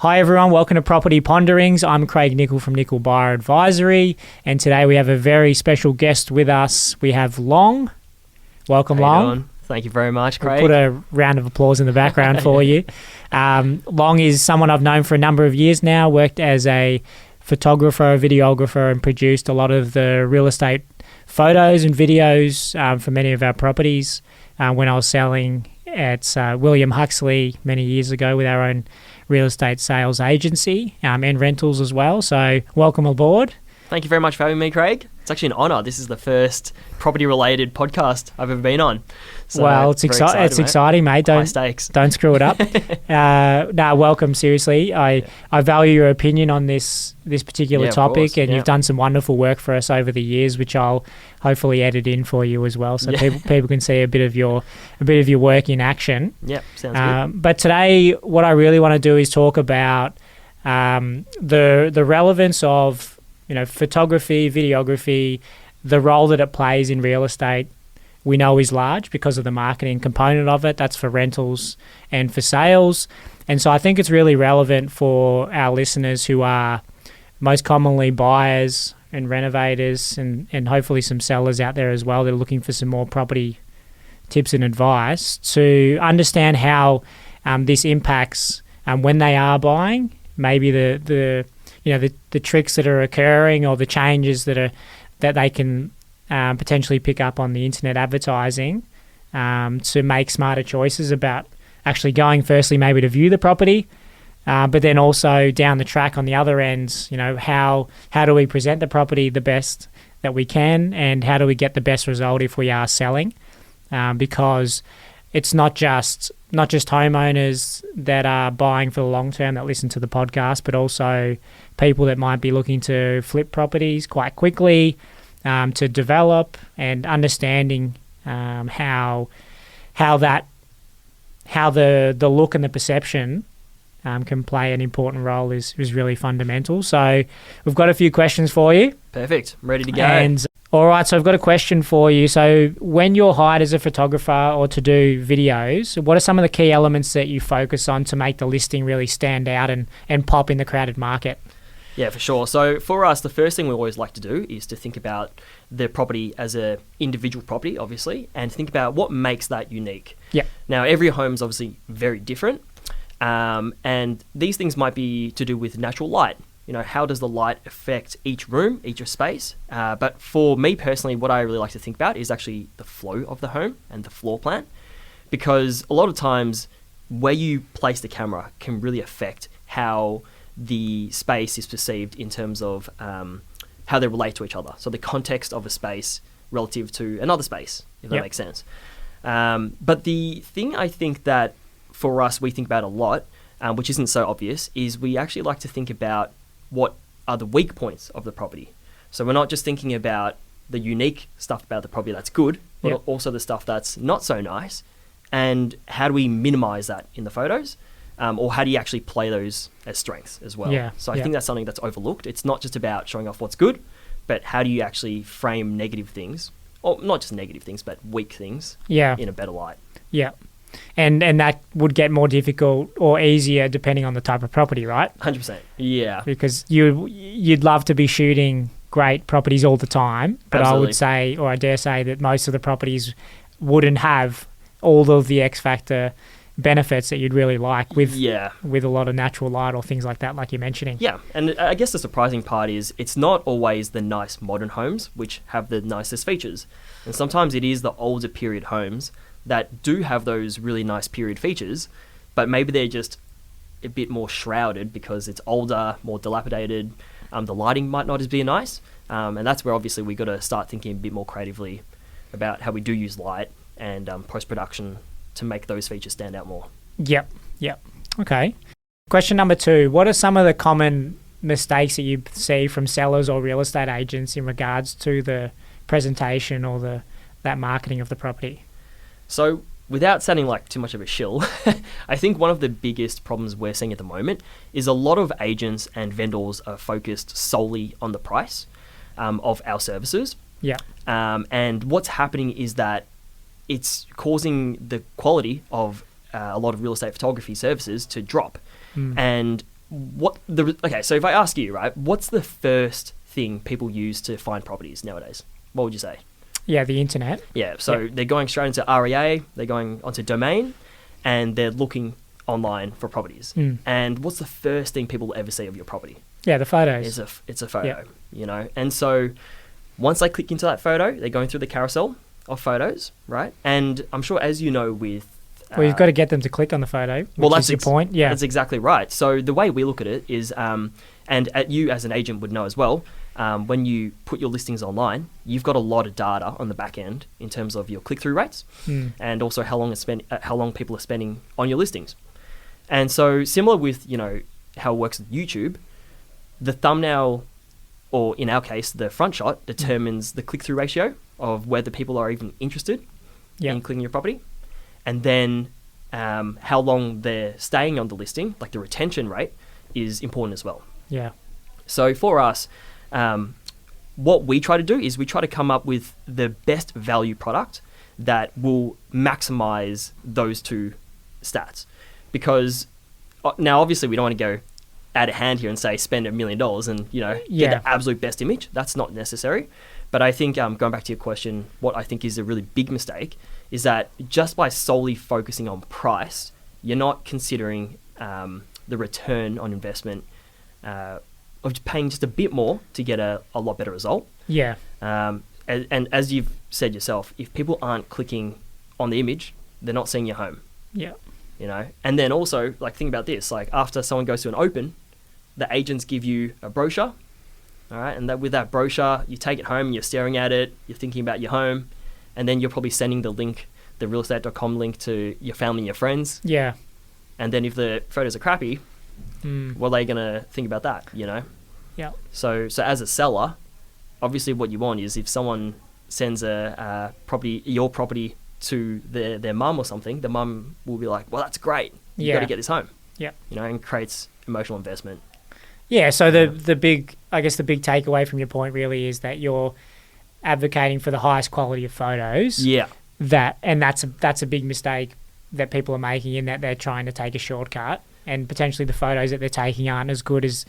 Hi everyone, welcome to Property Ponderings. I'm Craig Nickel from Nickel Buyer Advisory, and today we have a very special guest with us. We have Long. Welcome, Long. Thank you very much, Craig. We'll put a round of applause in the background for you. Long is someone I've known for a number of years now, worked as a photographer, videographer, and produced a lot of the real estate photos and videos for many of our properties when I was selling at William Huxley many years ago with our own real estate sales agency and rentals as well. So welcome aboard. Thank you very much for having me, Craig. It's actually an honour. This is the first property-related podcast I've ever been on. So well, it's exciting, mate. High stakes. Don't screw it up. Welcome. Seriously, I value your opinion on this particular topic, and you've done some wonderful work for us over the years, which I'll hopefully edit in for you as well, so people can see a bit of your work in action. Yeah, sounds good. But today, what I really want to do is talk about the relevance of photography, videography, the role that it plays in real estate. We know is large because of the marketing component of it. That's for rentals and for sales. And so I think it's really relevant for our listeners who are most commonly buyers and renovators and hopefully some sellers out there as well that are looking for some more property tips and advice to understand how this impacts when they are buying, maybe the tricks that are occurring or the changes that they can potentially pick up on the internet advertising to make smarter choices about actually going firstly maybe to view the property, but then also down the track on the other end, how do we present the property the best that we can, and how do we get the best result if we are selling, because it's not just homeowners that are buying for the long term that listen to the podcast, but also people that might be looking to flip properties quite quickly, to develop, and understanding how the look and the perception can play an important role is really fundamental. So we've got a few questions for you. Perfect. I'm ready to go. And all right, so I've got a question for you. So when you're hired as a photographer or to do videos, what are some of the key elements that you focus on to make the listing really stand out and pop in the crowded market? Yeah, for sure. So for us, the first thing we always like to do is to think about the property as a individual property, obviously, and think about what makes that unique. Yeah. Now, every home is obviously very different, and these things might be to do with natural light. How does the light affect each room, each space? But for me personally, what I really like to think about is actually the flow of the home and the floor plan, because a lot of times where you place the camera can really affect how the space is perceived in terms of how they relate to each other. So the context of a space relative to another space, if that makes sense. But the thing I think that for us we think about a lot, which isn't so obvious, is we actually like to think about what are the weak points of the property. So we're not just thinking about the unique stuff about the property that's good, but also the stuff that's not so nice, and how do we minimize that in the photos? Or how do you actually play those as strengths as well? So I think that's something that's overlooked. It's not just about showing off what's good, but how do you actually frame negative things, or not just negative things, but weak things in a better light. Yeah. And that would get more difficult or easier depending on the type of property, right? 100%. Yeah. Because you'd love to be shooting great properties all the time, but absolutely. I would say, or I dare say, that most of the properties wouldn't have all of the X factor benefits that you'd really like with a lot of natural light or things like that, like you're mentioning. Yeah, and I guess the surprising part is it's not always the nice modern homes which have the nicest features. And sometimes it is the older period homes that do have those really nice period features, but maybe they're just a bit more shrouded because it's older, more dilapidated. The lighting might not as be nice. And that's where obviously we got to start thinking a bit more creatively about how we do use light and post-production to make those features stand out more. Yep. Okay. Question number 2. What are some of the common mistakes that you see from sellers or real estate agents in regards to the presentation or that marketing of the property? So without sounding like too much of a shill, I think one of the biggest problems we're seeing at the moment is a lot of agents and vendors are focused solely on the price of our services. Yeah. And what's happening is that it's causing the quality of a lot of real estate photography services to drop. And So if I ask you, right, what's the first thing people use to find properties nowadays? What would you say? Yeah, the internet. Yeah, so they're going straight into REA, they're going onto domain, and they're looking online for properties. And what's the first thing people will ever see of your property? Yeah, the photos. It's a photo, And so once they click into that photo, they're going through the carousel of photos, right? And I'm sure, as you know, with well, you've got to get them to click on the photo. That's your point. Yeah, that's exactly right. So the way we look at it is, and you as an agent would know as well, when you put your listings online, you've got a lot of data on the back end in terms of your click-through rates, and also how long people are spending on your listings. And so similar with how it works with YouTube, the thumbnail, or in our case, the front shot, determines the click-through ratio of whether people are even interested in clicking your property. And then how long they're staying on the listing, like the retention rate, is important as well. Yeah. So for us, what we try to do is we try to come up with the best value product that will maximize those two stats. Because now, obviously, we don't want to go out of hand here and say spend $1 million and get the absolute best image. That's not necessary. But I think going back to your question, what I think is a really big mistake is that just by solely focusing on price, you're not considering the return on investment of paying just a bit more to get a lot better result. Yeah. And as you've said yourself, if people aren't clicking on the image, they're not seeing your home. Yeah. And then also, think about this, after someone goes to an open, the agents give you a brochure, all right? And with that brochure, you take it home, you're staring at it, you're thinking about your home, and then you're probably sending the link, the realestate.com link, to your family and your friends. Yeah. And then if the photos are crappy, what are they going to think about that, Yeah. So as a seller, obviously what you want is if someone sends your property to their mum or something, the mum will be like, well, that's great. You've got to get this home. Yeah. And creates emotional investment. Yeah. So the big takeaway from your point really is that you're advocating for the highest quality of photos. Yeah. That's a big mistake that people are making, in that they're trying to take a shortcut, and potentially the photos that they're taking aren't as good as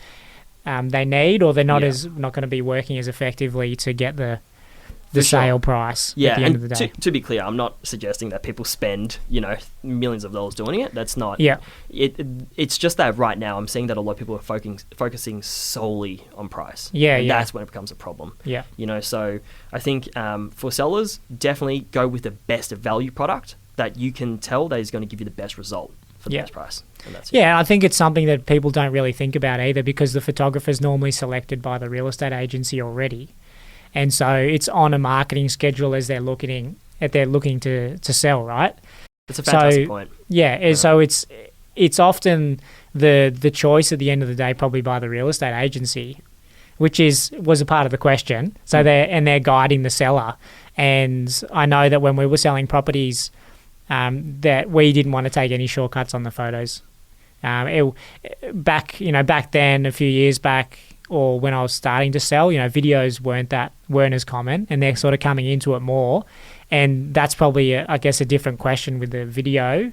they need, or they're not going to be working as effectively to get the sale price at the end of the day. To be clear, I'm not suggesting that people spend millions of dollars doing it. That's not. Yeah. It's just that right now I'm seeing that a lot of people are focusing solely on price. Yeah. And that's when it becomes a problem. Yeah. So I think for sellers, definitely go with the best value product that you can tell that is going to give you the best result for the best price. And that's it. Yeah, I think it's something that people don't really think about either, because the photographer's normally selected by the real estate agency already. And so it's on a marketing schedule as they're looking to sell, right? That's a fantastic point. Yeah, so it's often the choice at the end of the day, probably by the real estate agency, which was a part of the question. So they're guiding the seller. And I know that when we were selling properties, that we didn't want to take any shortcuts on the photos. Back then, a few years back, or when I was starting to sell, videos weren't as common, and they're sort of coming into it more. And that's probably, I guess, a different question with the video.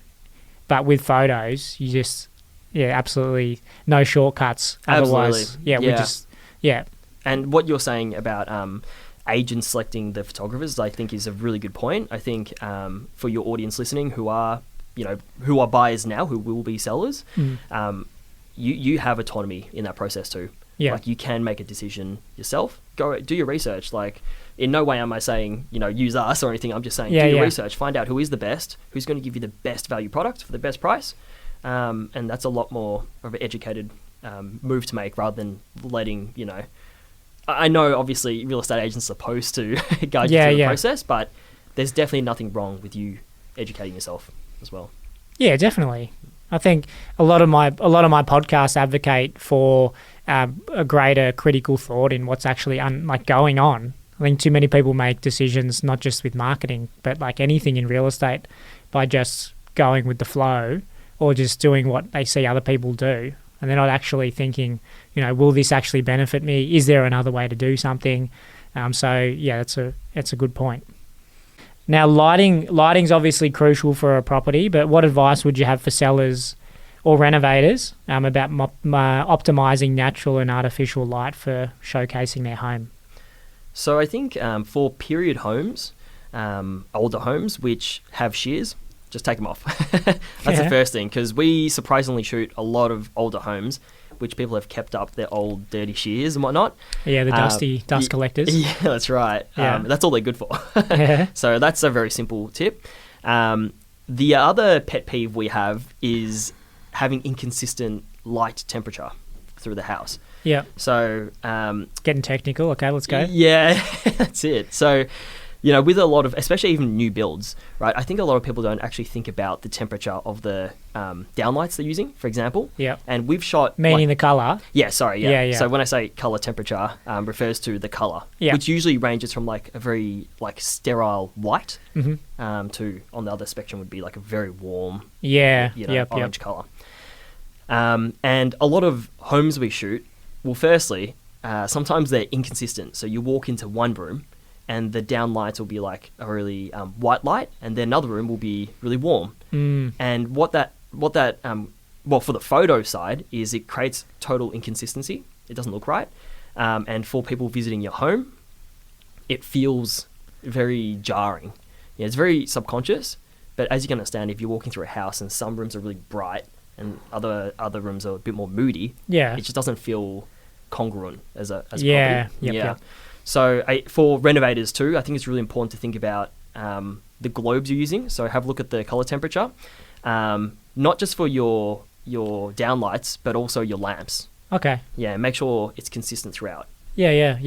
But with photos, you just, absolutely no shortcuts. Otherwise, And what you're saying about agents selecting the photographers, I think, is a really good point. I think for your audience listening, who are buyers now, who will be sellers, you have autonomy in that process too. Yeah. You can make a decision yourself. Go do your research. In no way am I saying, use us or anything. I'm just saying do your research. Find out who is the best, who's going to give you the best value product for the best price. And that's a lot more of an educated move to make, rather than letting, I know obviously real estate agents are supposed to guide you through the process, but there's definitely nothing wrong with you educating yourself as well. Yeah, definitely. I think a lot of my podcasts advocate for a greater critical thought in what's actually going on. I think too many people make decisions, not just with marketing, but anything in real estate, by just going with the flow, or just doing what they see other people do, and they're not actually thinking, will this actually benefit me? Is there another way to do something? That's a good point. Now, lighting's obviously crucial for a property, but what advice would you have for sellers or renovators about optimizing natural and artificial light for showcasing their home? So I think for period homes, older homes which have shears, just take them off. That's the first thing, because we surprisingly shoot a lot of older homes which people have kept up their old dirty shears and whatnot. Yeah, the dust collectors. Yeah, that's right. Yeah. That's all they're good for. Yeah. So that's a very simple tip. The other pet peeve we have is having inconsistent light temperature through the house. Yeah. So Getting technical. Okay, let's go. yeah, that's it. So, with a lot of, especially even new builds, right? I think a lot of people don't actually think about the temperature of the downlights they're using, for example. Yeah. And we've shot... Meaning the colour. Yeah, sorry, yeah. Yeah. So when I say colour temperature, refers to the colour, Yeah. which usually ranges from like a very like sterile white Mm-hmm. to, on the other spectrum, would be like a very warm Yeah. orange colour. And a lot of homes we shoot, well, firstly, sometimes they're inconsistent. So you walk into one room and the down lights will be like a really white light, and then another room will be really warm. And what that for the photo side is it creates total inconsistency. It doesn't look right. And for people visiting your home, it feels very jarring. Yeah, it's very subconscious. But as you can understand, if you're walking through a house and some rooms are really bright and other rooms are a bit more moody, Yeah. it just doesn't feel congruent as a Yeah. property. Yep. So for renovators too, I think it's really important to think about the globes you're using. So have a look at the color temperature, not just for your downlights, but also your lamps. Okay. Yeah, make sure it's consistent throughout. Yeah.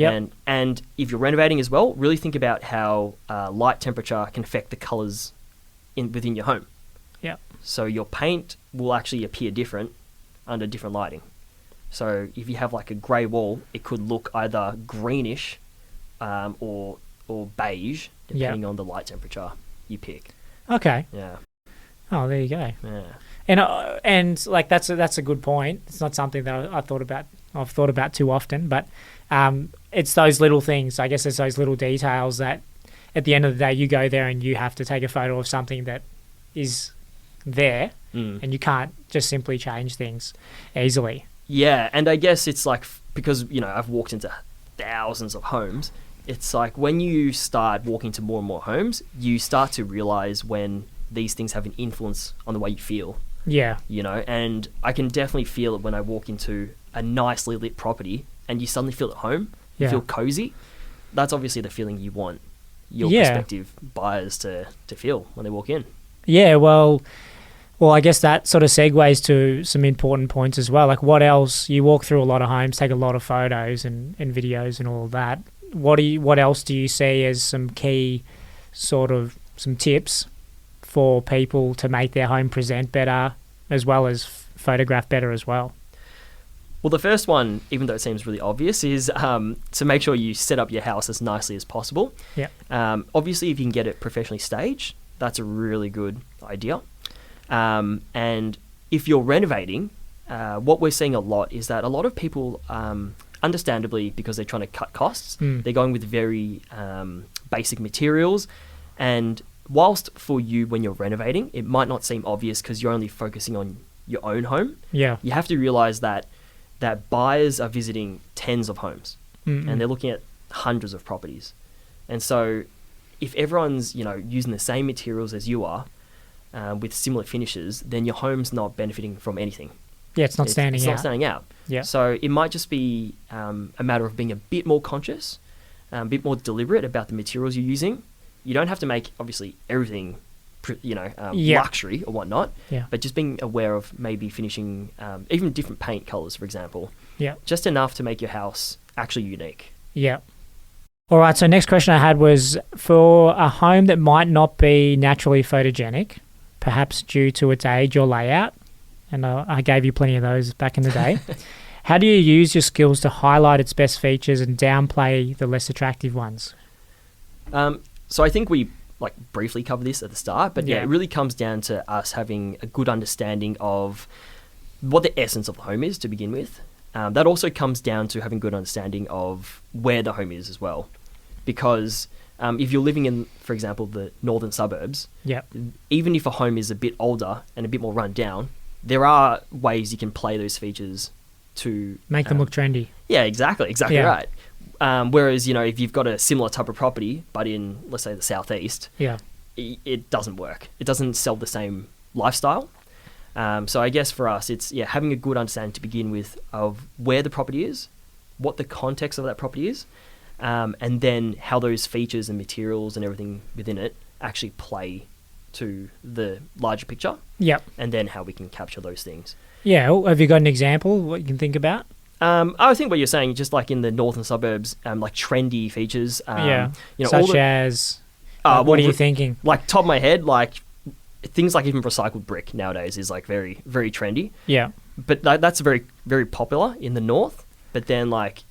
And if you're renovating as well, really think about how light temperature can affect the colors within your home. Yeah. So your paint will actually appear different under different lighting. So if you have like a grey wall, it could look either greenish or beige, depending on the light temperature you pick. Okay. Yeah. Oh, there you go. Yeah. And like that's a good point. It's not something that I've thought about too often, but it's those little things. I guess it's those little details that at the end of the day you go there and you have to take a photo of something that is there, and you can't just simply change things easily. Yeah, and I guess it's like, because I've walked into thousands of homes, it's like when you start walking to more and more homes, you start to realize when these things have an influence on the way you feel. Yeah. And I can definitely feel it when I walk into a nicely lit property and you suddenly feel at home, you feel cozy. That's obviously the feeling you want your prospective buyers to feel when they walk in. Yeah, well, I guess that sort of segues to some important points as well. Like, what else? You walk through a lot of homes, take a lot of photos and videos and all of that. What else do you see as some key some tips for people to make their home present better, as well as photograph better as well? Well, the first one, even though it seems really obvious, is to make sure you set up your house as nicely as possible. Yeah. Obviously, if you can get it professionally staged, that's a really good idea. And if you're renovating, what we're seeing a lot is that a lot of people, understandably, because they're trying to cut costs, they're going with very basic materials. And whilst for you, when you're renovating, it might not seem obvious because you're only focusing on your own home. Yeah. You have to realize that buyers are visiting tens of homes and they're looking at hundreds of properties. And so if everyone's, using the same materials as you are, with similar finishes, then your home's not benefiting from anything. Yeah, it's not standing out. It's not standing out. Yeah. So it might just be a matter of being a bit more conscious, a bit more deliberate about the materials you're using. You don't have to make, obviously, everything, luxury or whatnot, but just being aware of maybe finishing even different paint colours, for example. Yeah. Just enough to make your house actually unique. Yeah. All right, so next question I had was, for a home that might not be naturally photogenic, perhaps due to its age or layout, and I gave you plenty of those back in the day, how do you use your skills to highlight its best features and downplay the less attractive ones? So I think we briefly covered this at the start, but it really comes down to us having a good understanding of what the essence of the home is to begin with. That also comes down to having good understanding of where the home is as well. Because if you're living in, for example, the northern suburbs, even if a home is a bit older and a bit more run down, there are ways you can play those features to Make them look trendy. Yeah, exactly right. Whereas, if you've got a similar type of property, but in, let's say, the southeast, it doesn't work. It doesn't sell the same lifestyle. So I guess for us, it's having a good understanding to begin with of where the property is, what the context of that property is, and then how those features and materials and everything within it actually play to the larger picture. Yep. And then how we can capture those things. Yeah. Have you got an example what you can think about? I think what you're saying, just like in the northern suburbs, like trendy features. Such as, what are you thinking? Like top of my head, like things like even recycled brick nowadays is like very, very trendy. Yeah. But that's very, very popular in the north. But then like,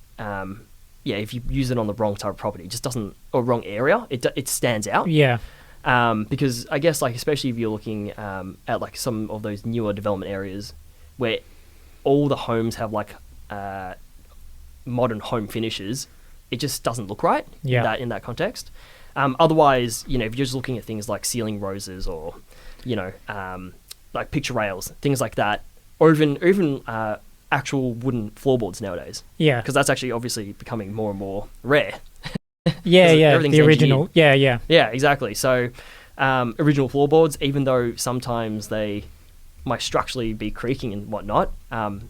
if you use it on the wrong type of property, it just doesn't, or wrong area, it stands out. Yeah. Because I guess like, especially if you're looking at like some of those newer development areas where all the homes have like modern home finishes, it just doesn't look right in that context. Otherwise, if you're just looking at things like ceiling roses or, like picture rails, things like that, or even actual wooden floorboards nowadays. Yeah. Because that's actually obviously becoming more and more rare. The original. Engineered. Yeah, exactly. So original floorboards, even though sometimes they might structurally be creaking and whatnot,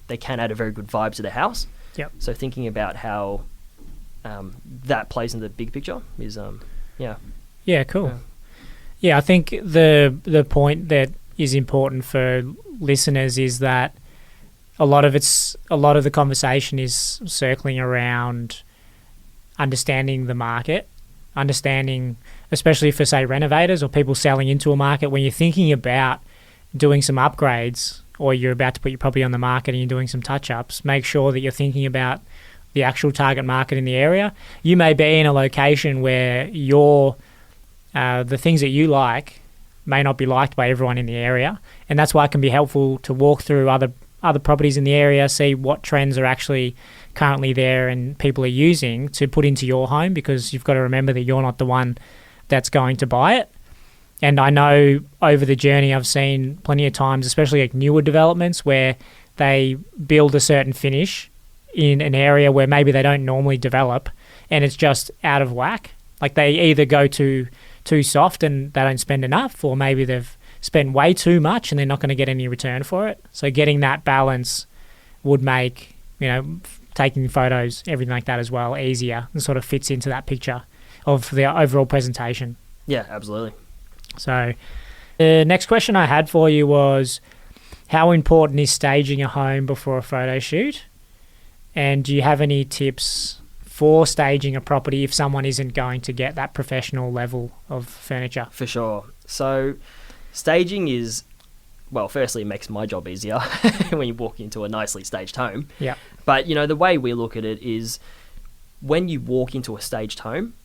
they can add a very good vibe to the house. Yep. So thinking about how that plays in the big picture is, Yeah, cool. Yeah, I think the point that is important for listeners is that a lot of the conversation is circling around understanding the market, understanding, especially for, say, renovators or people selling into a market, when you're thinking about doing some upgrades or you're about to put your property on the market and you're doing some touch-ups, make sure that you're thinking about the actual target market in the area. You may be in a location where the things that you like may not be liked by everyone in the area, and that's why it can be helpful to walk through other properties in the area, see what trends are actually currently there and people are using to put into your home, because you've got to remember that you're not the one that's going to buy it. And I know over the journey I've seen plenty of times, especially like newer developments, where they build a certain finish in an area where maybe they don't normally develop and it's just out of whack. Like they either go too soft and they don't spend enough, or maybe they've spent way too much and they're not going to get any return for it. So getting that balance would make, taking photos, everything like that as well, easier, and sort of fits into that picture of the overall presentation. Yeah, absolutely. So the next question I had for you was, how important is staging a home before a photo shoot? And do you have any tips for staging a property if someone isn't going to get that professional level of furniture? For sure. So staging is, well, firstly, it makes my job easier when you walk into a nicely staged home. Yeah. But, the way we look at it is when you walk into a staged home,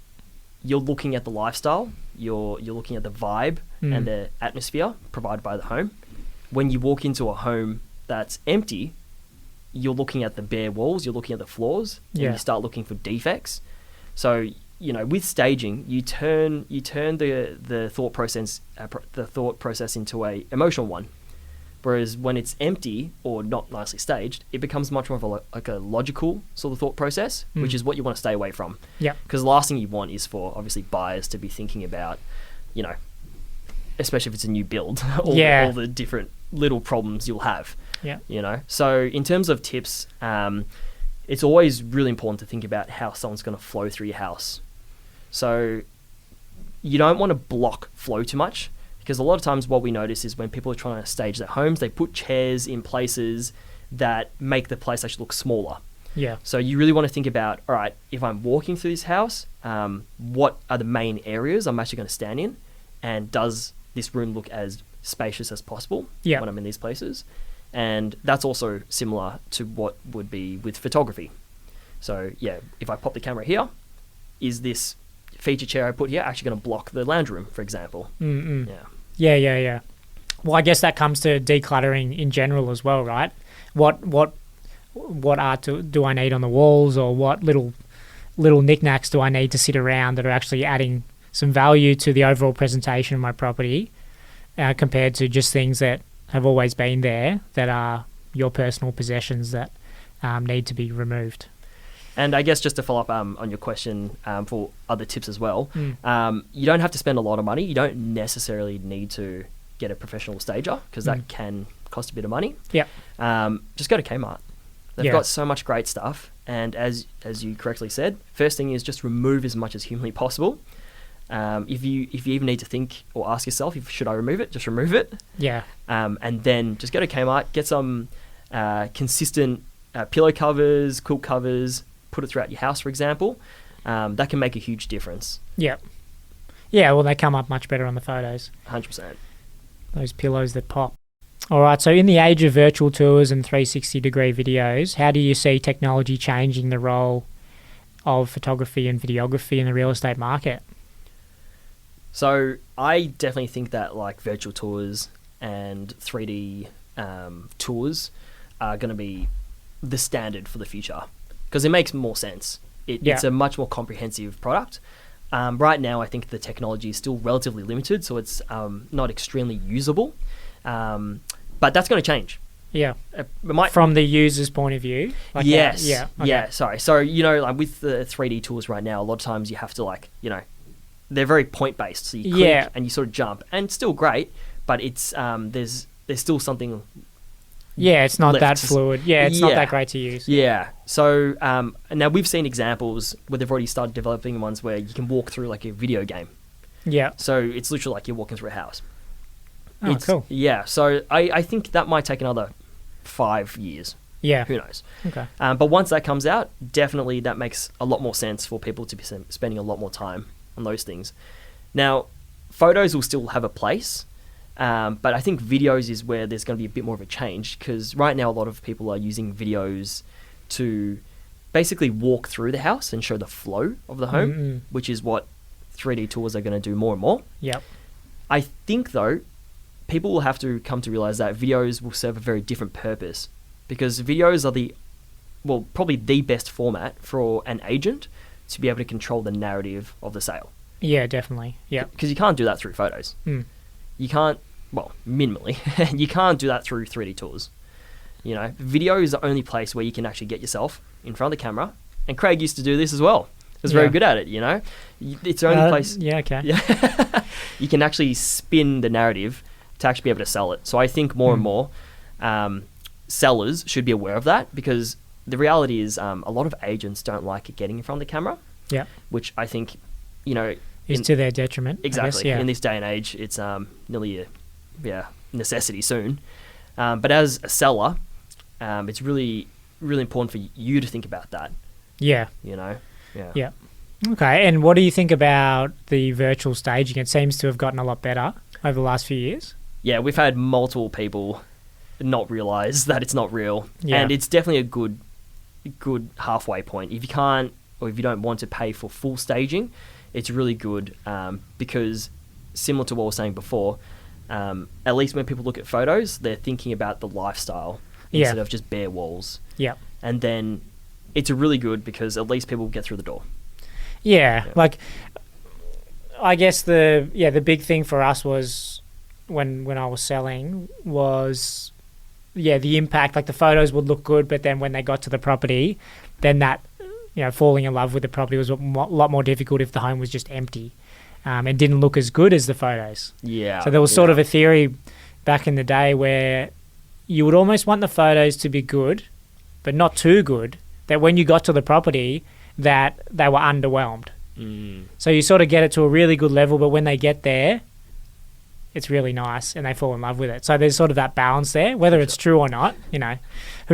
you're looking at the lifestyle, you're looking at the vibe and the atmosphere provided by the home. When you walk into a home that's empty, you're looking at the bare walls, you're looking at the floors, and you start looking for defects. So, with staging, you turn the thought process into a emotional one. Whereas when it's empty or not nicely staged, it becomes much more of a logical sort of thought process, which is what you want to stay away from. Yeah. Because the last thing you want is for obviously buyers to be thinking about, especially if it's a new build, all the different little problems you'll have. Yeah. So in terms of tips, it's always really important to think about how someone's going to flow through your house. So you don't want to block flow too much, because a lot of times what we notice is when people are trying to stage their homes, they put chairs in places that make the place actually look smaller. Yeah. So you really want to think about, all right, if I'm walking through this house, what are the main areas I'm actually going to stand in? And does this room look as spacious as possible when I'm in these places? And that's also similar to what would be with photography. So if I pop the camera here, is this feature chair I put here actually going to block the lounge room, for example? Yeah. Well, I guess that comes to decluttering in general as well, right? What art do I need on the walls, or what little knickknacks do I need to sit around that are actually adding some value to the overall presentation of my property, compared to just things that have always been there that are your personal possessions that need to be removed. And I guess just to follow up on your question for other tips as well, you don't have to spend a lot of money. You don't necessarily need to get a professional stager because that can cost a bit of money. Yep. Just go to Kmart. They've got so much great stuff. And as you correctly said, first thing is just remove as much as humanly possible. If you even need to think or ask yourself, should I remove it, just remove it. Yeah. And then just go to Kmart, get some consistent pillow covers, quilt covers, put it throughout your house, for example. That can make a huge difference. Yep. Yeah, well, they come up much better on the photos. 100%. Those pillows that pop. All right, so in the age of virtual tours and 360-degree videos, how do you see technology changing the role of photography and videography in the real estate market? So I definitely think that like virtual tours and 3D tours are going to be the standard for the future because it makes more sense. It's a much more comprehensive product. Right now, I think the technology is still relatively limited, so it's not extremely usable. But that's going to change. Yeah. From the user's point of view? Like yes. Okay. Yeah, sorry. So, like with the 3D tools right now, a lot of times you have to they're very point-based. So you click and you sort of jump. And it's still great, but it's there's still something it's not that fluid. Yeah, it's not that great to use. Yeah. So now we've seen examples where they've already started developing ones where you can walk through like a video game. Yeah. So it's literally like you're walking through a house. Oh, cool. Yeah. So I think that might take another 5 years. Yeah. Who knows? Okay. But once that comes out, definitely that makes a lot more sense for people to be spending a lot more time on those things. Now, photos will still have a place. But I think videos is where there's going to be a bit more of a change because right now a lot of people are using videos to basically walk through the house and show the flow of the home, which is what 3D tours are going to do more and more. Yep. I think, though, people will have to come to realize that videos will serve a very different purpose because videos are probably the best format for an agent to be able to control the narrative of the sale. Yeah, definitely. Yeah. Because you can't do that through photos. You can't, minimally, you can't do that through 3D tours. Video is the only place where you can actually get yourself in front of the camera. And Craig used to do this as well. He was very good at it, It's the only place. Yeah, okay. Yeah. You can actually spin the narrative to actually be able to sell it. So I think more and more sellers should be aware of that because the reality is a lot of agents don't like getting in front of the camera. Yeah. Which I think, is to their detriment. Exactly. In this day and age, it's nearly a necessity soon. But as a seller, it's really, really important for you to think about that. Yeah. Yeah. Okay. And what do you think about the virtual staging? It seems to have gotten a lot better over the last few years. Yeah, we've had multiple people not realize that it's not real. Yeah. And it's definitely a good halfway point. If you can't or if you don't want to pay for full staging, it's really good because similar to what I was saying before, at least when people look at photos, they're thinking about the lifestyle instead of just bare walls. Yeah. And then it's really good because at least people get through the door. Yeah. Like, I guess the big thing for us was when I was selling was, the impact. Like the photos would look good, but then when they got to the property, then that, falling in love with the property was a lot more difficult if the home was just empty and didn't look as good as the photos. Yeah. So there was sort of a theory back in the day where you would almost want the photos to be good, but not too good, that when you got to the property that they were underwhelmed. So you sort of get it to a really good level, but when they get there, it's really nice and they fall in love with it. So there's sort of that balance there, whether it's true or not, who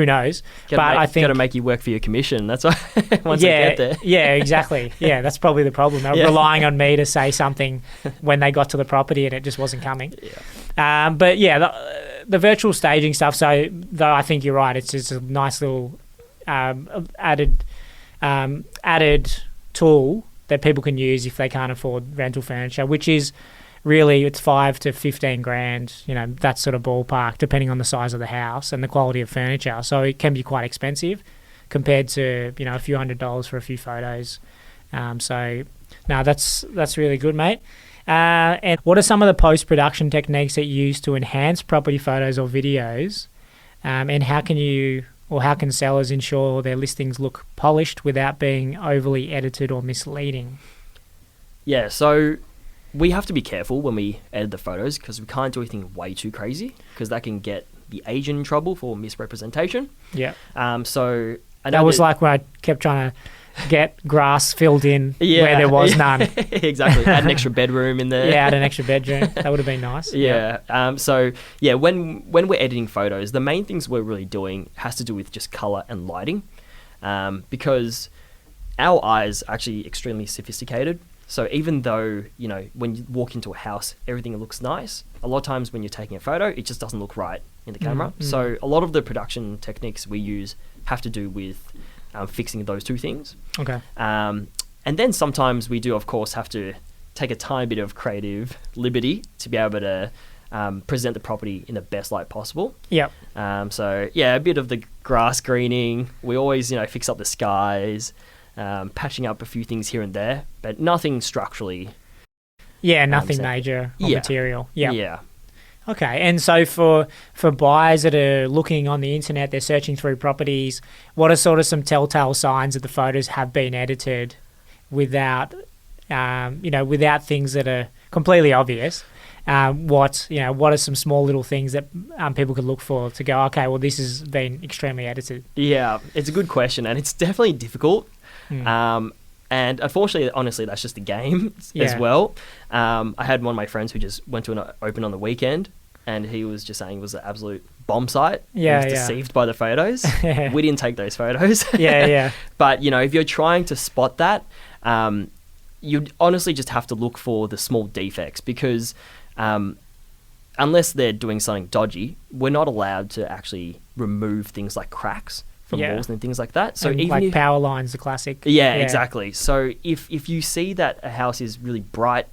knows. I think got to make you work for your commission. That's why once they get there. Yeah, exactly. Yeah, that's probably the problem. They're relying on me to say something when they got to the property and it just wasn't coming. Yeah. But the virtual staging stuff. So though I think you're right, it's just a nice little added tool that people can use if they can't afford rental furniture, which is really it's $5,000 to $15,000, that sort of ballpark, depending on the size of the house and the quality of furniture. So it can be quite expensive compared to a few $100s for a few photos. So no, that's really good, mate. And what are some of the post-production techniques that you use to enhance property photos or videos? And how can sellers ensure their listings look polished without being overly edited or misleading? Yeah, so we have to be careful when we edit the photos because we can't do anything way too crazy because that can get the agent in trouble for misrepresentation. Yeah. So I know that was like when I kept trying to get grass filled in yeah, where there was none. Exactly. Add an extra bedroom in there. Yeah, add an extra bedroom. That would have been nice. Yeah. So yeah, when we're editing photos, the main things we're really doing has to do with just color and lighting, because our eyes are actually extremely sophisticated. So even though, when you walk into a house, everything looks nice, a lot of times when you're taking a photo, it just doesn't look right in the camera. Mm-hmm. So a lot of the production techniques we use have to do with fixing those two things. Okay. And then sometimes we do, of course, have to take a tiny bit of creative liberty to be able to present the property in the best light possible. Yep. So yeah, a bit of the grass greening. We always, fix up the skies. Patching up a few things here and there, but nothing structurally. Yeah, nothing major or material. Yep. Yeah. Okay, and so for buyers that are looking on the internet, they're searching through properties, what are sort of some telltale signs that the photos have been edited without things that are completely obvious? What are some small little things that people could look for to go, okay, well, this has been extremely edited? Yeah, it's a good question, and it's definitely difficult. And unfortunately, honestly, that's just the game as well. I had one of my friends who just went to an open on the weekend, and he was just saying it was an absolute bomb site. Yeah, he was deceived by the photos. We didn't take those photos. Yeah. But, if you're trying to spot that, you'd honestly just have to look for the small defects because unless they're doing something dodgy, we're not allowed to actually remove things like cracks from walls and things like that. So and even like power lines, the classic. Yeah, exactly. So if you see that a house is really bright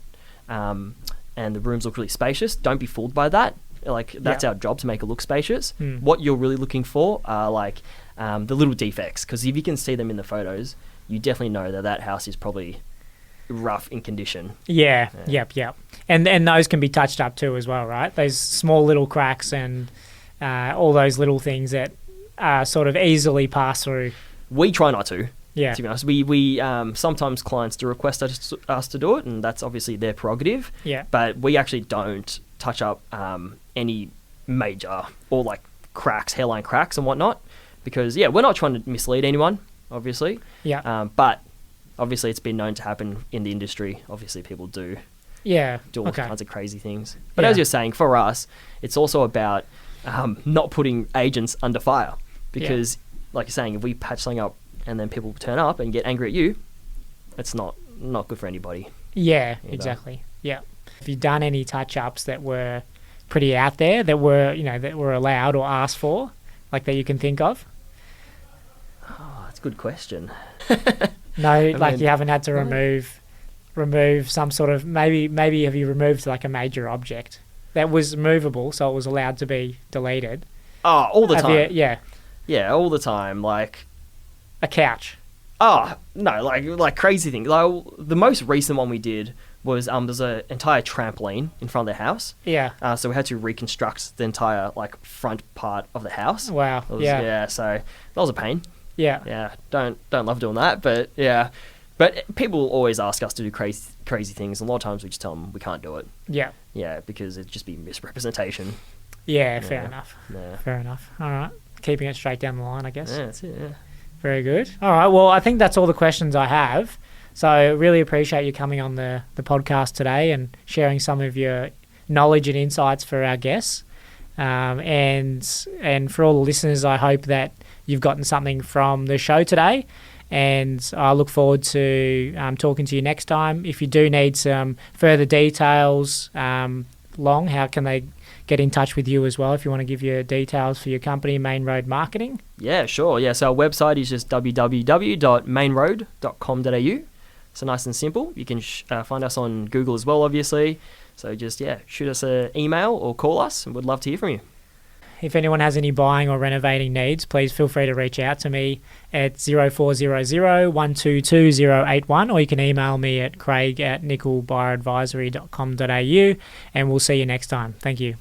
and the rooms look really spacious, don't be fooled by that. Like that's our job to make it look spacious. What you're really looking for are like the little defects, because if you can see them in the photos, you definitely know that house is probably rough in condition. Yeah. Yep. And those can be touched up too as well, right? Those small little cracks and all those little things that sort of easily pass through. We try not to. Yeah. To be honest, we sometimes clients do request us to do it, and that's obviously their prerogative. Yeah. But we actually don't touch up any major or like cracks, hairline cracks and whatnot, because we're not trying to mislead anyone, obviously. Yeah. But obviously, it's been known to happen in the industry. Obviously, people do. Yeah. Do all kinds of crazy things. But as you're saying, for us, it's also about not putting agents under fire. Because, like you're saying, if we patch something up and then people turn up and get angry at you, it's not good for anybody. Yeah, exactly. Yeah. Have you done any touch-ups that were pretty out there, that were allowed or asked for, like that you can think of? Oh, that's a good question. No, you haven't had to remove some sort of, maybe have you removed like a major object that was movable, so it was allowed to be deleted? Oh, all the time. Yeah, all the time. Like a couch. Oh no, like crazy things. Like the most recent one we did was there's an entire trampoline in front of the house. Yeah. So we had to reconstruct the entire front part of the house. Wow. Yeah. So that was a pain. Yeah. Yeah. Don't love doing that, but yeah. But people always ask us to do crazy things, and a lot of times we just tell them we can't do it. Yeah. Yeah, because it'd just be misrepresentation. Yeah. Fair enough. Yeah. Fair enough. All right. Keeping it straight down the line, I guess. Yeah, that's it. Yeah. Very good. All right. Well, I think that's all the questions I have. So I really appreciate you coming on the podcast today and sharing some of your knowledge and insights for our guests. And for all the listeners, I hope that you've gotten something from the show today. And I look forward to talking to you next time. If you do need some further details, Long, how can they get in touch with you as well if you want to give your details for your company, Main Road Marketing? Yeah, sure. Yeah, so our website is just www.mainroad.com.au. So nice and simple. You can find us on Google as well, obviously. So just, shoot us an email or call us, and we'd love to hear from you. if anyone has any buying or renovating needs, please feel free to reach out to me at 0400 122 081, or you can email me at craig@nickelbuyeradvisory.com.au, and we'll see you next time. Thank you.